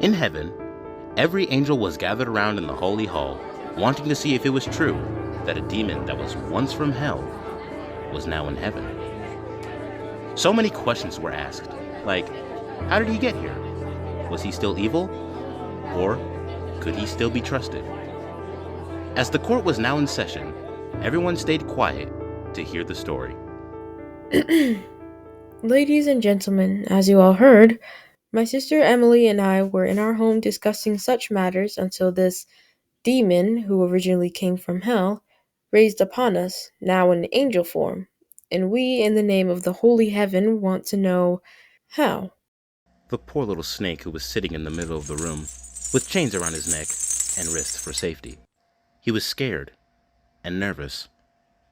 In heaven, every angel was gathered around in the holy hall, wanting to see if it was true that a demon that was once from hell was now in heaven. So many questions were asked, like, how did he get here? Was he still evil? Or could he still be trusted? As the court was now in session, everyone stayed quiet to hear the story. Ladies and gentlemen, as you all heard, my sister Emily and I were in our home discussing such matters until this demon, who originally came from hell, raised upon us, now in angel form, and we, in the name of the holy heaven, want to know how. The poor little snake who was sitting in the middle of the room, with chains around his neck and wrists for safety. He was scared and nervous,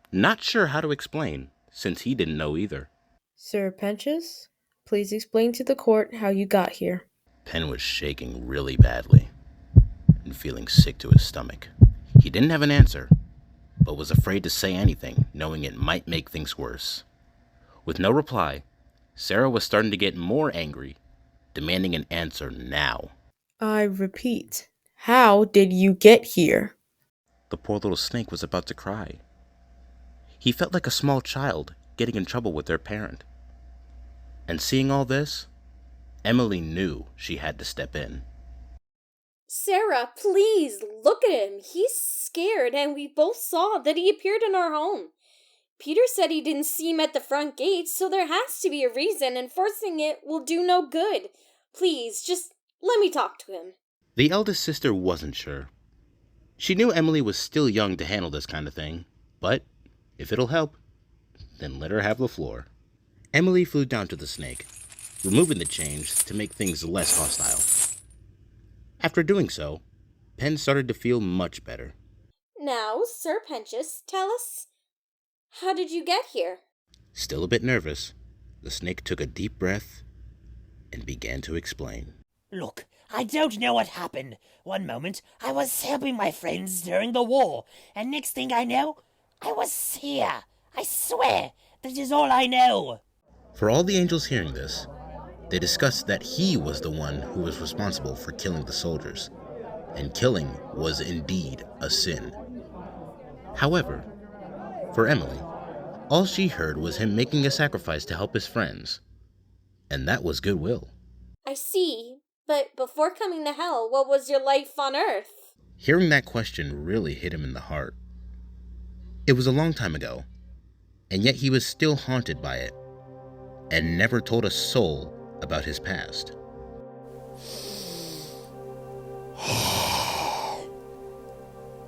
not sure how to explain, since he didn't know either. Sir Pentious, please explain to the court how you got here. Pen was shaking really badly and feeling sick to his stomach. He didn't have an answer, but was afraid to say anything, knowing it might make things worse. With no reply, Sera was starting to get more angry, demanding an answer now. I repeat, how did you get here? The poor little snake was about to cry. He felt like a small child getting in trouble with their parent. And seeing all this, Emily knew she had to step in. Sera, please, look at him. He's scared, and we both saw that he appeared in our home. Peter said he didn't see him at the front gate, so there has to be a reason, and forcing it will do no good. Please, just let me talk to him. The eldest sister wasn't sure. She knew Emily was still young to handle this kind of thing, but if it'll help, then let her have the floor. Emily flew down to the snake, removing the chains to make things less hostile. After doing so, Pen started to feel much better. Now, Sir Pentious, tell us, how did you get here? Still a bit nervous, the snake took a deep breath and began to explain. Look, I don't know what happened. One moment, I was helping my friends during the war, and next thing I know, I was here. I swear, that is all I know. For all the angels hearing this, they discussed that he was the one who was responsible for killing the soldiers, and killing was indeed a sin. However, for Emily, all she heard was him making a sacrifice to help his friends, and that was goodwill. I see, but before coming to hell, what was your life on Earth? Hearing that question really hit him in the heart. It was a long time ago, and yet he was still haunted by it, and never told a soul about his past.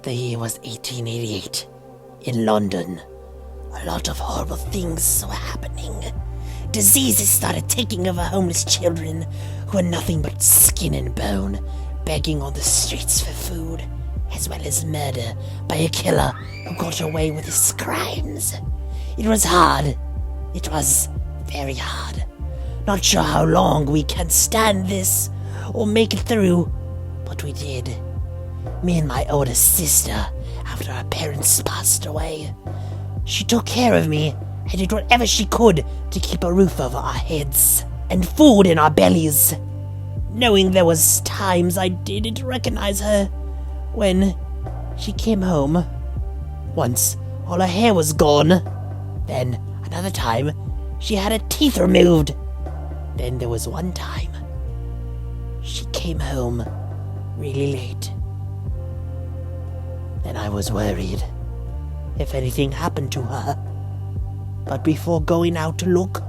The year was 1888, in London. A lot of horrible things were happening. Diseases started taking over homeless children who were nothing but skin and bone, begging on the streets for food, as well as murder by a killer who got away with his crimes. It was hard. It was very hard. Not sure how long we can stand this or make it through, but we did. Me and my older sister, after our parents passed away. She took care of me and did whatever she could to keep a roof over our heads and food in our bellies. Knowing there was times I didn't recognize her when she came home. Once, all her hair was gone. Then, another time, she had her teeth removed. Then there was one time, she came home really late. Then I was worried if anything happened to her. But before going out to look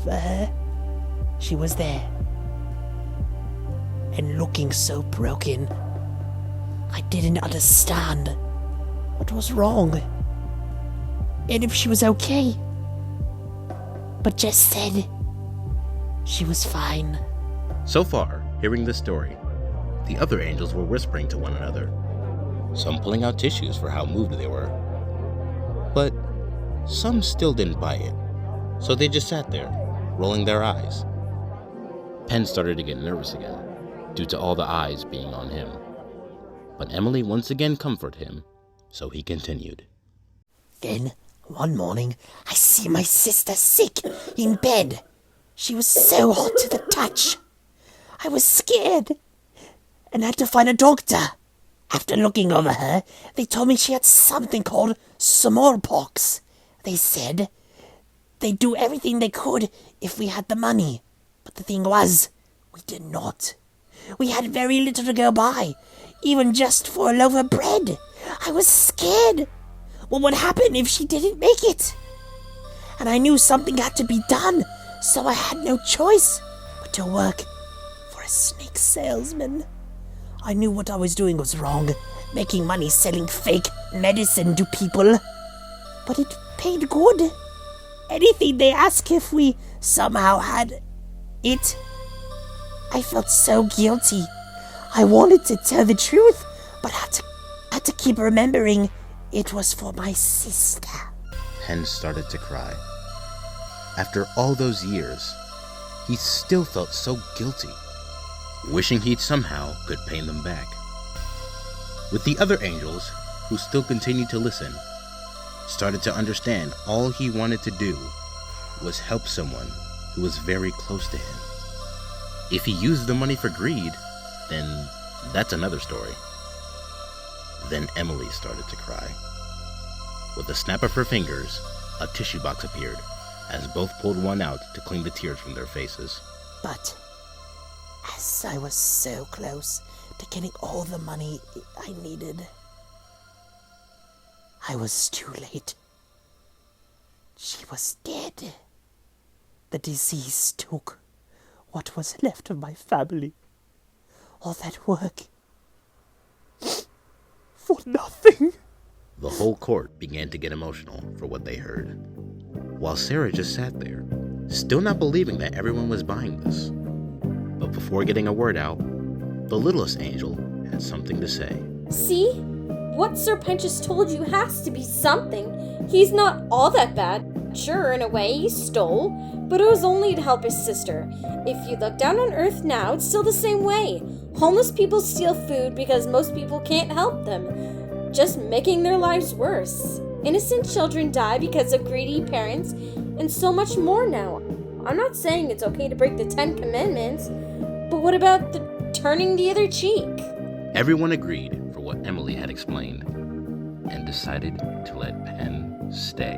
for her, she was there. And looking so broken, I didn't understand what was wrong. And if she was okay. But just said she was fine. So far, hearing this story, the other angels were whispering to one another, some pulling out tissues for how moved they were. But some still didn't buy it, so they just sat there, rolling their eyes. Pen started to get nervous again, due to all the eyes being on him. But Emily once again comforted him, so he continued. Then, one morning, I see my sister sick, in bed. She was so hot to the touch. I was scared, and had to find a doctor. After looking over her, they told me she had something called smallpox. They said they'd do everything they could if we had the money. But the thing was, we did not. We had very little to go by, even just for a loaf of bread. I was scared. What would happen if she didn't make it? And I knew something had to be done, so I had no choice but to work for a snake salesman. I knew what I was doing was wrong, making money selling fake medicine to people. But it paid good. Anything they asked if we somehow had it. I felt so guilty. I wanted to tell the truth, but had to keep remembering it was for my sister. Pen started to cry. After all those years, he still felt so guilty, wishing he somehow could pay them back. With the other angels, who still continued to listen, started to understand all he wanted to do was help someone who was very close to him. If he used the money for greed, then that's another story. Then Emily started to cry. With a snap of her fingers, a tissue box appeared, as both pulled one out to clean the tears from their faces. But as I was so close to getting all the money I needed, I was too late. She was dead. The disease took what was left of my family. All that work for nothing. The whole court began to get emotional for what they heard, while Sera just sat there, still not believing that everyone was buying this. But before getting a word out, the littlest angel had something to say. See? What Sir Pentious told you has to be something. He's not all that bad. Sure, in a way, he stole, but it was only to help his sister. If you look down on Earth now, it's still the same way. Homeless people steal food because most people can't help them, just making their lives worse. Innocent children die because of greedy parents, and so much more now. I'm not saying it's okay to break the 10 Commandments, but what about the turning the other cheek? Everyone agreed for what Emily had explained, and decided to let Pen stay.